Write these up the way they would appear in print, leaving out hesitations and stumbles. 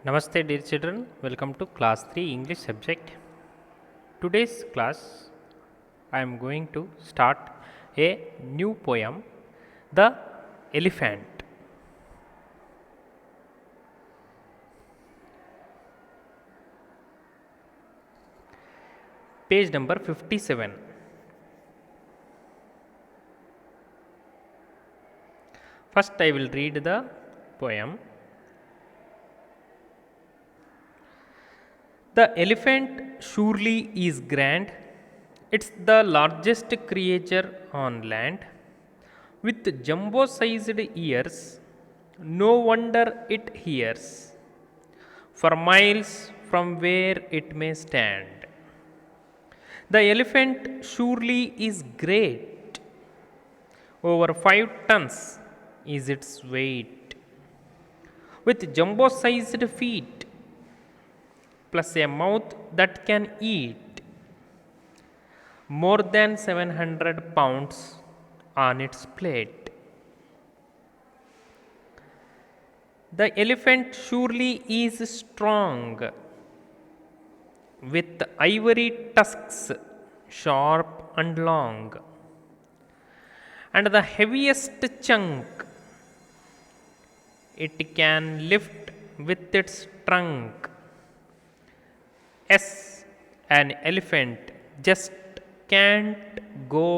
Namaste dear children, welcome to class 3 English subject. Today's class I am going to start a new poem, The Elephant. Page number 57. First I will read the poem. The elephant surely is grand. It's the largest creature on land. With jumbo sized ears, no wonder it hears for miles from where it may stand. The elephant surely is great. Over 5 tons is its weight. With jumbo sized feet, plus a mouth that can eat more than 700 pounds on its plate. The elephant surely is strong, with ivory tusks sharp and long, and the heaviest chunk it can lift with its trunk. Yes, an elephant just can't go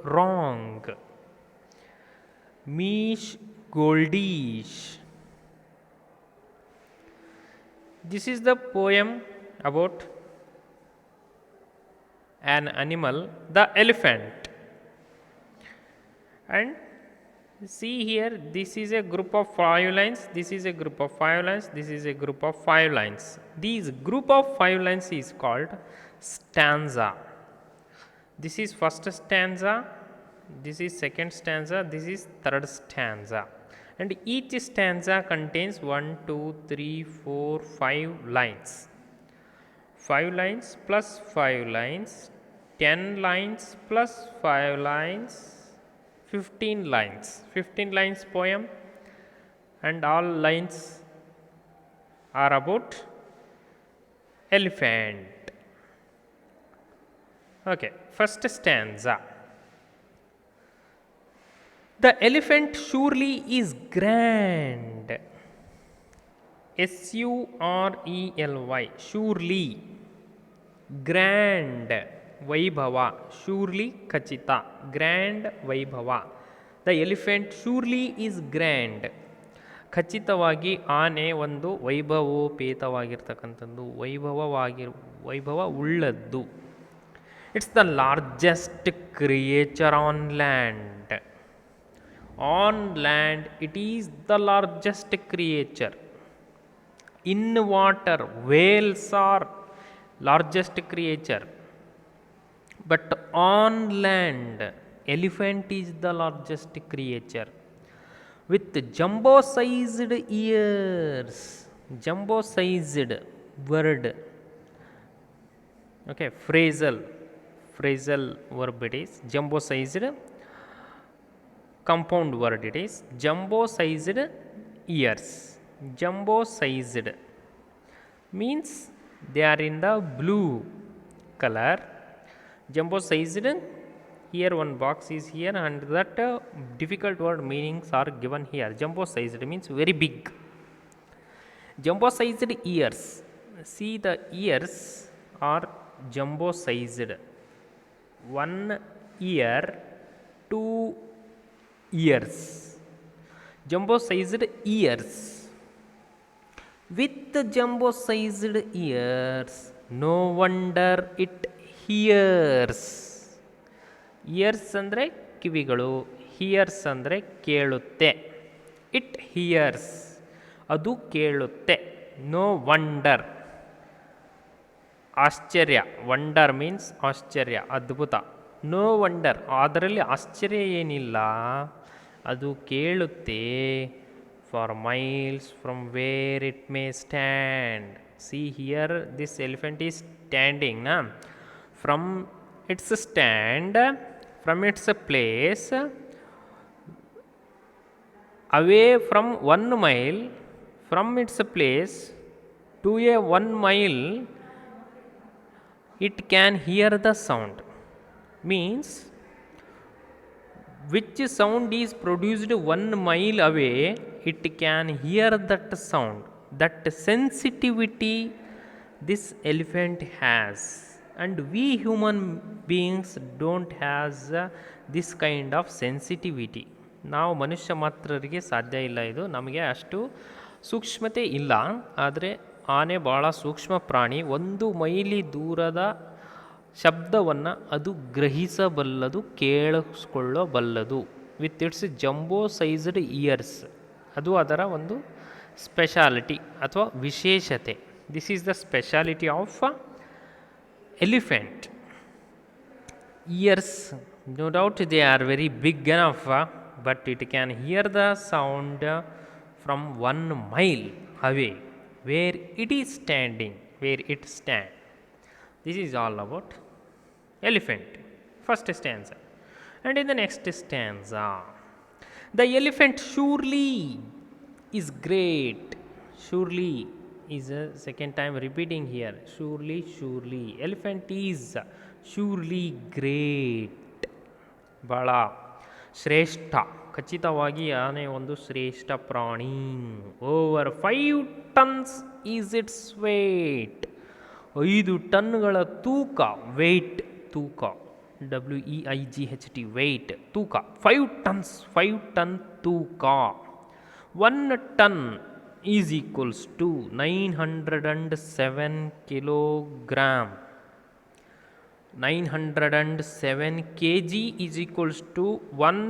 wrong. Mish Goldish. This is the poem about an animal, the elephant. And see here, this is a group of 5 lines, this is a group of 5 lines, this is a group of 5 lines. These group of 5 lines is called stanza. This is first stanza, this is second stanza, this is third stanza. And each stanza contains 1, 2, 3, 4, 5 lines. 5 lines plus 5 lines, 10 lines plus 5 lines, 15 lines. 15 lines poem, and all lines are about elephant. Okay, first stanza. The elephant surely is grand. Surely, surely. Grand. Vaibhava. Surely Kachita. Grand Vaibhava. The elephant surely is grand. ಖಚಿತವಾಗಿ ಆನೆ ಒಂದು ವೈಭವೋಪೇತವಾಗಿರ್ತಕ್ಕಂಥದ್ದು, ವೈಭವ ಉಳ್ಳದ್ದು. It's the largest creature on land. On land it is the largest creature. In water whales are largest creature, but on land elephant is the largest creature with jumbo sized ears. Jumbo sized word, okay, phrasal verb it is. Jumbo sized compound word it is. Jumbo sized ears. Jumbo sized means they are in the blue color. Jumbo sized, here one box is here, and that difficult word meanings are given here. Jumbo sized means very big. Jumbo sized ears, see the ears are jumbo sized. One ear, 2 ears. Jumbo sized ears. With the jumbo sized ears, no wonder it hears. Ears ಅಂದರೆ ಕಿವಿಗಳು, here's ಅಂದರೆ ಕೇಳುತ್ತೆ. It here's, ಅದು ಕೇಳುತ್ತೆ. No wonder, ಆಶ್ಚರ್ಯ. Wonder means ಆಶ್ಚರ್ಯ, ಅದ್ಭುತ. No wonder, ಅದರಲ್ಲಿ ಆಶ್ಚರ್ಯ ಏನಿಲ್ಲ, ಅದು ಕೇಳುತ್ತೆ. For miles from where it may stand. See here, this elephant is standing. From its stand, from its place, away from 1 mile from its place, To a 1 mile, it can hear the sound. Means, which sound is produced 1 mile away, it can hear that sound. That sensitivity this elephant has, and we human beings don't has this kind of sensitivity. ನಾವು ಮನುಷ್ಯ ಮಾತ್ರರಿಗೆ ಸಾಧ್ಯ ಇಲ್ಲ, ಇದು ನಮಗೆ ಅಷ್ಟು ಸೂಕ್ಷ್ಮತೆ ಇಲ್ಲ. ಆದರೆ ಆನೆ ಭಾಳ ಸೂಕ್ಷ್ಮ ಪ್ರಾಣಿ. 1 ಮೈಲಿ ದೂರದ ಶಬ್ದವನ್ನು ಅದು ಗ್ರಹಿಸಬಲ್ಲದು, ಕೇಳಿಸ್ಕೊಳ್ಳಬಲ್ಲದು with its jumbo sized ears. ಅದು ಅದರ ಒಂದು ಸ್ಪೆಷಾಲಿಟಿ ಅಥವಾ ವಿಶೇಷತೆ. This is the speciality of elephant. Ears, no doubt they are very big enough, but it can hear the sound from 1 mile away where it is standing, where it stands. This is all about elephant. First stanza. And in the next stanza, the elephant surely is great. Surely is a second time repeating here. Surely, surely. Elephant is surely great. ಬಹಳ ಶ್ರೇಷ್ಠ, ಖಚಿತವಾಗಿ ಆನೆ ಒಂದು ಶ್ರೇಷ್ಠ ಪ್ರಾಣಿ. Over 5 tons is its weight. 5 ಟನ್ಗಳ ತೂಕ. Weight, ತೂಕ. WEIGHT, ವೇಟ್, ತೂಕ. 5 tons, 5 ಟನ್ ತೂಕ. 1 ton is equals to 907 kilogram. 907 kg is equals to 1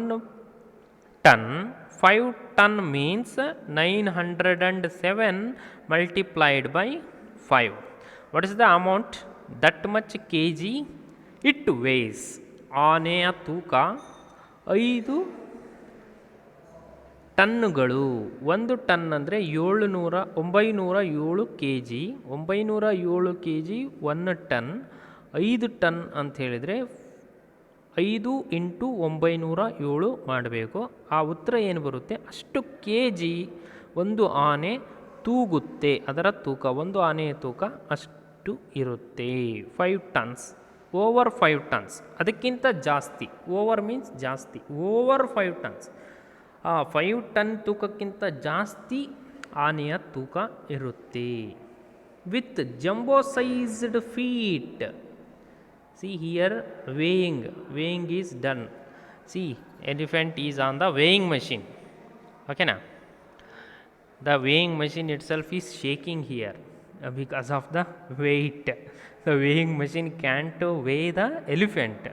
ton. 5 ton means 907 multiplied by 5. What is the amount? That much kg it weighs. ಆನೆಯ ತೂಕ 5 ಟನ್ನುಗಳು. 1 ton ಅಂದರೆ 907 K G. 907 K G 1 ton. 5 ton ಅಂತ ಹೇಳಿದರೆ 5 into 907 ಮಾಡಬೇಕು. ಆ ಉತ್ತರ ಏನು ಬರುತ್ತೆ, ಅಷ್ಟು ಕೆ ಜಿ ಒಂದು ಆನೆ ತೂಗುತ್ತೆ. ಅದರ ತೂಕ, ಒಂದು ಆನೆಯ ತೂಕ ಅಷ್ಟು ಇರುತ್ತೆ. 5 ಟನ್ಸ್, ಓವರ್ 5 ಟನ್ಸ್, ಅದಕ್ಕಿಂತ ಜಾಸ್ತಿ. ಓವರ್ ಮೀನ್ಸ್ ಜಾಸ್ತಿ, ಓವರ್ 5 ಟನ್ಸ್. 5 ಟನ್ ತೂಕಕ್ಕಿಂತ ಜಾಸ್ತಿ ಆನೆಯ ತೂಕ ಇರುತ್ತೆ. With jumbo sized feet. See here weighing is done. See, elephant is on the weighing machine. Okay na? The weighing machine itself is shaking here because of the weight. The weighing machine can't weigh the elephant.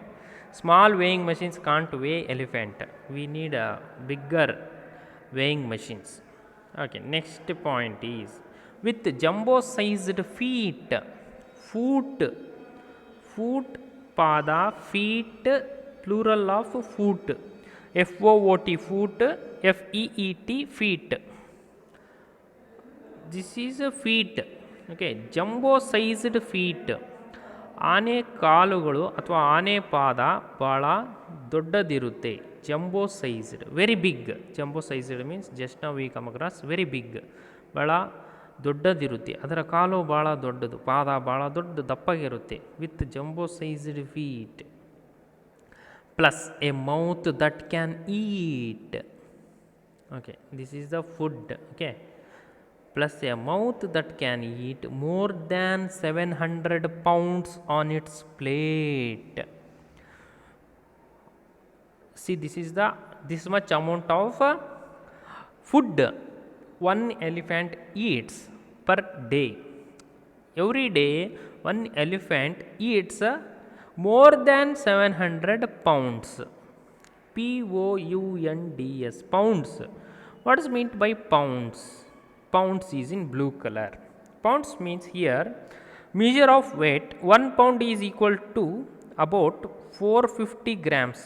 Small weighing machines can't weigh elephant. We need a bigger weighing machines. Okay, next point is with jumbo sized feet. Foot, pada, feet, plural of foot. FOOT, foot. FEET, feet. This is a feet. Okay, jumbo sized feet. ಆನೆ ಕಾಲುಗಳು ಅಥವಾ ಆನೆ ಪಾದ ಭಾಳ ದೊಡ್ಡದಿರುತ್ತೆ. Jumbo sized, very big. Jumbo sized means just ನಾವು we come across very big, ಭಾಳ ದೊಡ್ಡದಿರುತ್ತೆ. ಅದರ ಕಾಲು ಭಾಳ ದೊಡ್ಡದು, ಪಾದ ಭಾಳ ದೊಡ್ಡ ದಪ್ಪಗಿರುತ್ತೆ. With jumbo sized feet plus a mouth that can eat. Okay, this is the food. Okay, plus a mouth that can eat more than 700 pounds on its plate. See, this much amount of food one elephant eats per day. Every day one elephant eats more than 700 pounds. POUNDS, pounds. What is meant by pounds? Pounds is in blue color. Pounds means here measure of weight. 1 pound is equal to about 450 grams,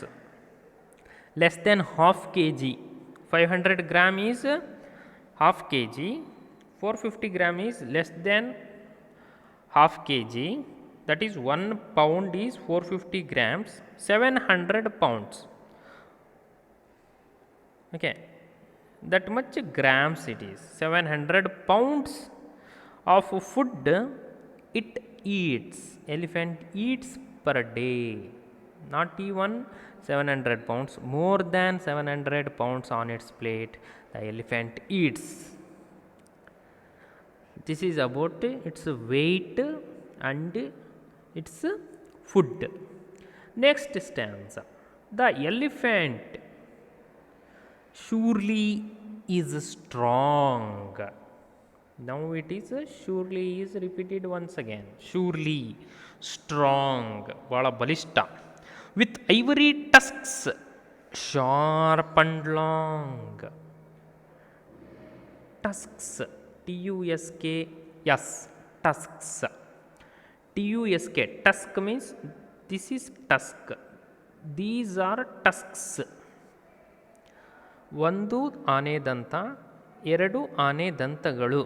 less than half kg. 500 gram is half kg. 450 gram is less than half kg. That is 1 pound is 450 grams. 700 pounds. Okay, that much grams it is. 700 pounds of food it eats. Elephant eats per day. Not even 700 pounds, more than 700 pounds on its plate the elephant eats. This is about its weight and its food. Next stanza. The elephant surely is strong. Now it is surely is repeated once again. Surely strong, bala balishta, with ivory tusks sharp and long. Tusks, tusk, yes, tusks, tusk, tusk means this is tusk, these are tusks. ಒಂದು ಆನೆ ದಂತ, ಎರಡು ಆನೆ ದಂತಗಳು.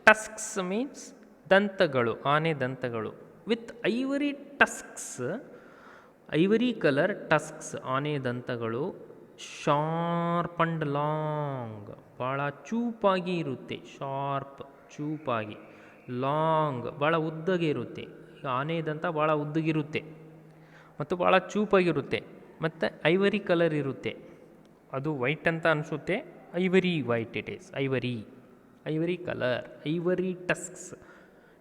ಟಸ್ಕ್ಸ್ means ದಂತಗಳು, ಆನೆ ದಂತಗಳು. With ivory ಟಸ್ಕ್ಸ್, ivory colour ಟಸ್ಕ್ಸ್, ಆನೆ ದಂತಗಳು. Sharp and long, ಭಾಳ ಚೂಪಾಗಿ ಇರುತ್ತೆ. Sharp, ಚೂಪಾಗಿ. Long, ಭಾಳ ಉದ್ದಗೆ ಇರುತ್ತೆ. ಆನೆ ದಂತ ಭಾಳ ಉದ್ದಗಿರುತ್ತೆ ಮತ್ತು ಭಾಳ ಚೂಪಾಗಿರುತ್ತೆ. ಮತ್ತು ಐವರಿ ಕಲರ್ ಇರುತ್ತೆ. ಅದು ವೈಟ್ ಅಂತ ಅನಿಸುತ್ತೆ, ivory white it is. Ivory, ivory colour, ivory tusks,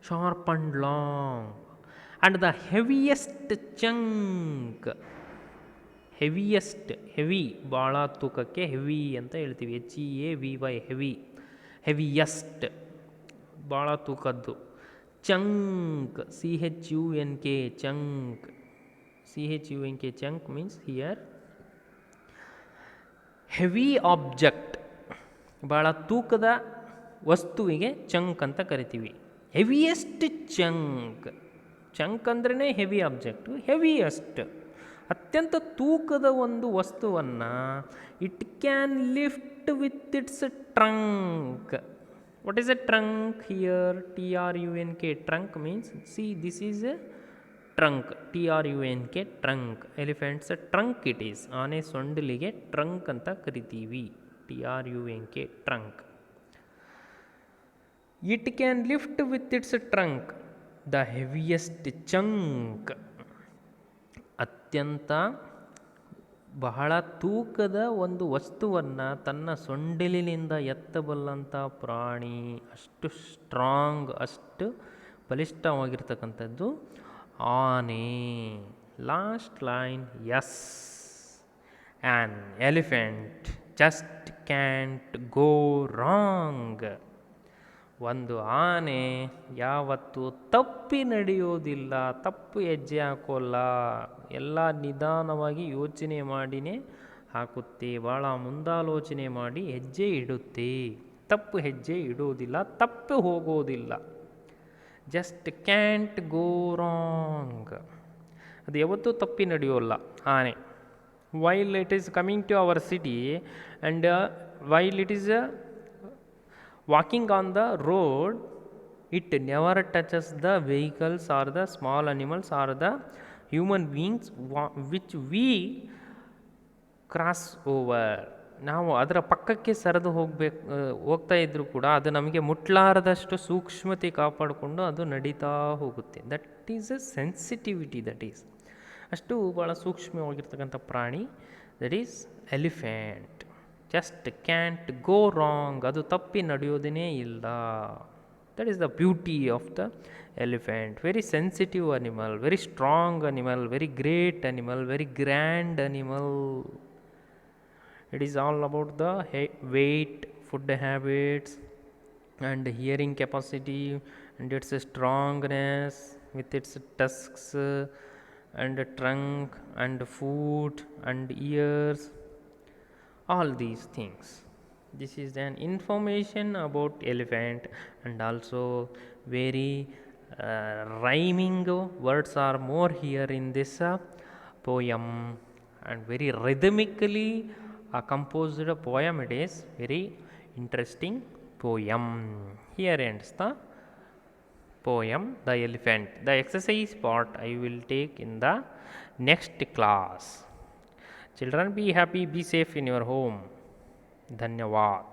sharp and long. And the heaviest chunk, heaviest, heavy ಭಾಳ ತೂಕಕ್ಕೆ ಹೆವಿ ಅಂತ ಹೇಳ್ತೀವಿ. HEAVY, heavy. ಹೆವಿಯೆಸ್ಟ್ ಭಾಳ ತೂಕದ್ದು. Chunk, CHUNK, chunk, CHUNK, chunk means here heavy object, ಭಾಳ ತೂಕದ ವಸ್ತುವಿಗೆ chunk ಅಂತ ಕರಿತೀವಿ. ಹೆವಿಯೆಸ್ಟ್ ಚಂಕ್, ಚಂಕ್ ಅಂದ್ರೇ ಹೆವಿ ಆಬ್ಜೆಕ್ಟು. ಹೆವಿಯೆಸ್ಟ್, ಅತ್ಯಂತ ತೂಕದ ಒಂದು ವಸ್ತುವನ್ನು it can lift with its trunk. What is a trunk here? TRUNK, trunk means, see this is a trunk, TRUNK, trunk. Elephants trunk it is. ಆನೆ ಸೊಂಡಿಲಿಗೆ trunk ಅಂತ ಕರಿತೀವಿ. TRUNK, trunk. It can lift with its trunk the heaviest chunk. ಅತ್ಯಂತ ಬಹಳ ತೂಕದ ಒಂದು ವಸ್ತುವನ್ನು ತನ್ನ ಸೊಂಡಿಲಿನಿಂದ ಎತ್ತಬಲ್ಲಂಥ ಪ್ರಾಣಿ. ಅಷ್ಟು ಸ್ಟ್ರಾಂಗ್, ಅಷ್ಟು ಬಲಿಷ್ಠವಾಗಿರ್ತಕ್ಕಂಥದ್ದು ಆನೆ. Last line, yes, an elephant just can't go wrong. ಒಂದು ಆನೆ ಯಾವತ್ತೂ ತಪ್ಪಿ ನಡೆಯೋದಿಲ್ಲ, ತಪ್ಪು ಹೆಜ್ಜೆ ಹಾಕೋಲ್ಲ. ಎಲ್ಲ ನಿಧಾನವಾಗಿ ಯೋಚನೆ ಮಾಡಿನೇ ಹಾಕುತ್ತೆ, ಭಾಳ ಮುಂದಾಲೋಚನೆ ಮಾಡಿ ಹೆಜ್ಜೆ ಇಡುತ್ತೆ. ತಪ್ಪು ಹೆಜ್ಜೆ ಇಡೋದಿಲ್ಲ, ತಪ್ಪು ಹೋಗೋದಿಲ್ಲ. ಜಸ್ಟ್ ಕ್ಯಾಂಟ್ ಗೋ ರಾಂಗ್, ಅದು ಯಾವತ್ತೂ ತಪ್ಪಿ ನಡೆಯೋಲ್ಲ ಆನೆ. While it is coming to our city and while it is walking on the road, it never touches the vehicles or the small animals or the human beings which we cross over. ನಾವು ಅದರ ಪಕ್ಕಕ್ಕೆ ಸರಿದು ಹೋಗ್ತಾ ಇದ್ದರೂ ಕೂಡ ಅದು ನಮಗೆ ಮುಟ್ಲಾರದಷ್ಟು ಸೂಕ್ಷ್ಮತೆ ಕಾಪಾಡಿಕೊಂಡು ಅದು ನಡೀತಾ ಹೋಗುತ್ತೆ. That is A sensitivity, that is ಅಷ್ಟು ಭಾಳ ಸೂಕ್ಷ್ಮವಾಗಿರ್ತಕ್ಕಂಥ ಪ್ರಾಣಿ. That is elephant. Just can't go wrong, ಅದು ತಪ್ಪಿ ನಡೆಯೋದೇ ಇಲ್ಲ. That is the beauty of the elephant. Very sensitive animal, very strong animal, very great animal, very grand animal. It is all about the weight, food habits and hearing capacity and its strongness with its tusks and trunk and foot and ears, all these things. This is an information about elephant, and also very rhyming words are more here in this poem, and very rhythmically composed poem. It is very interesting poem. Here ends the poem, The Elephant. The exercise part I will take in the next class. Children, be happy, be safe in your home. Dhanyavad.